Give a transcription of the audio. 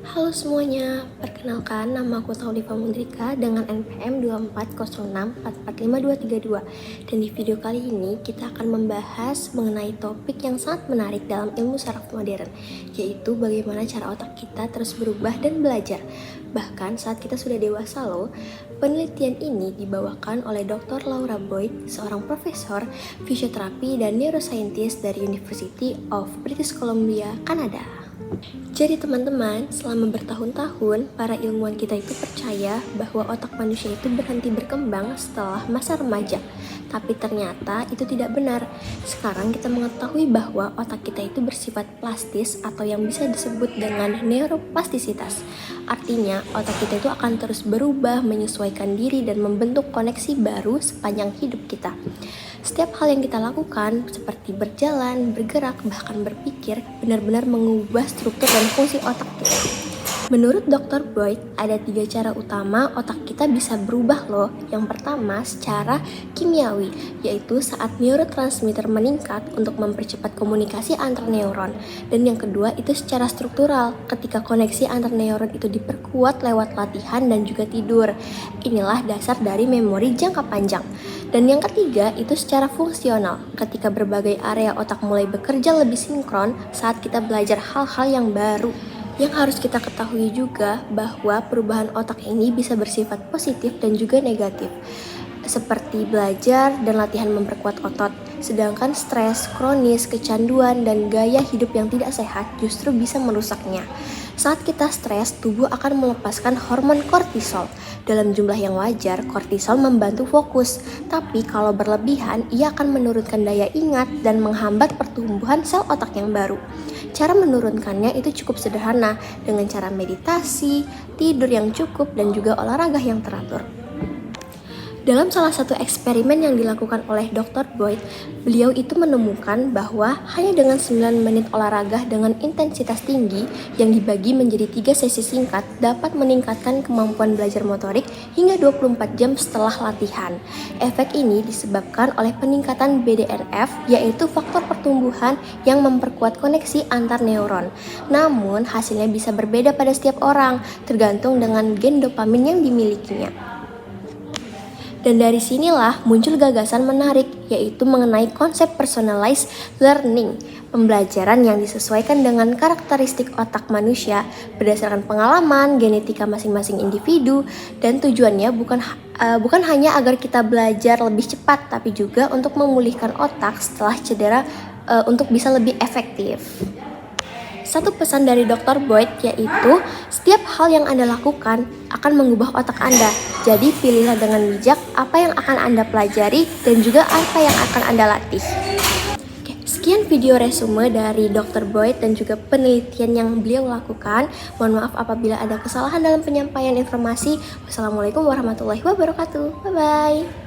Halo semuanya, perkenalkan nama aku Taulifa Mundrika dengan NPM 240644532 dan di video kali ini kita akan membahas mengenai topik yang sangat menarik dalam ilmu saraf modern, yaitu bagaimana cara otak kita terus berubah dan belajar. Bahkan saat kita sudah dewasa loh. Penelitian ini dibawakan oleh Dr. Laura Boyd, seorang profesor fisioterapi dan neuroscientist dari University of British Columbia, Kanada. Jadi teman-teman, selama bertahun-tahun, para ilmuwan kita itu percaya bahwa otak manusia itu berhenti berkembang setelah masa remaja. Tapi ternyata itu tidak benar. Sekarang kita mengetahui bahwa otak kita itu bersifat plastis atau yang bisa disebut dengan neuroplastisitas. Artinya, otak kita itu akan terus berubah, menyesuaikan diri dan membentuk koneksi baru sepanjang hidup kita. Setiap hal yang kita lakukan, seperti berjalan, bergerak, bahkan berpikir, benar-benar mengubah struktur dan fungsi otak kita. Menurut Dr. Boyd, ada 3 cara utama otak kita bisa berubah loh. Yang pertama, secara kimiawi, yaitu saat neurotransmitter meningkat untuk mempercepat komunikasi antar neuron. Dan yang kedua, itu secara struktural, ketika koneksi antar neuron itu diperkuat lewat latihan dan juga tidur. Inilah dasar dari memori jangka panjang. Dan yang ketiga, itu secara fungsional, ketika berbagai area otak mulai bekerja lebih sinkron saat kita belajar hal-hal yang baru. Yang harus kita ketahui juga bahwa perubahan otak ini bisa bersifat positif dan juga negatif, seperti belajar dan latihan memperkuat otot. Sedangkan stres, kronis, kecanduan, dan gaya hidup yang tidak sehat justru bisa merusaknya. Saat kita stres, tubuh akan melepaskan hormon kortisol. Dalam jumlah yang wajar, kortisol membantu fokus. Tapi kalau berlebihan, ia akan menurunkan daya ingat dan menghambat pertumbuhan sel otak yang baru. Cara menurunkannya itu cukup sederhana, dengan cara meditasi, tidur yang cukup, dan juga olahraga yang teratur. Dalam salah satu eksperimen yang dilakukan oleh Dr. Boyd, beliau itu menemukan bahwa hanya dengan 9 menit olahraga dengan intensitas tinggi yang dibagi menjadi 3 sesi singkat dapat meningkatkan kemampuan belajar motorik hingga 24 jam setelah latihan. Efek ini disebabkan oleh peningkatan BDNF, yaitu faktor pertumbuhan yang memperkuat koneksi antar neuron. Namun, hasilnya bisa berbeda pada setiap orang, tergantung dengan gen dopamin yang dimilikinya. Dan dari sinilah muncul gagasan menarik, yaitu mengenai konsep personalized learning, pembelajaran yang disesuaikan dengan karakteristik otak manusia berdasarkan pengalaman, genetika masing-masing individu, dan tujuannya bukan hanya agar kita belajar lebih cepat, tapi juga untuk memulihkan otak setelah cedera untuk bisa lebih efektif. Satu pesan dari Dr. Boyd yaitu setiap hal yang Anda lakukan akan mengubah otak Anda. Jadi pilihlah dengan bijak apa yang akan Anda pelajari dan juga apa yang akan Anda latih. Oke, sekian video resume dari Dr. Boyd dan juga penelitian yang beliau lakukan. Mohon maaf apabila ada kesalahan dalam penyampaian informasi. Wassalamualaikum warahmatullahi wabarakatuh. Bye-bye.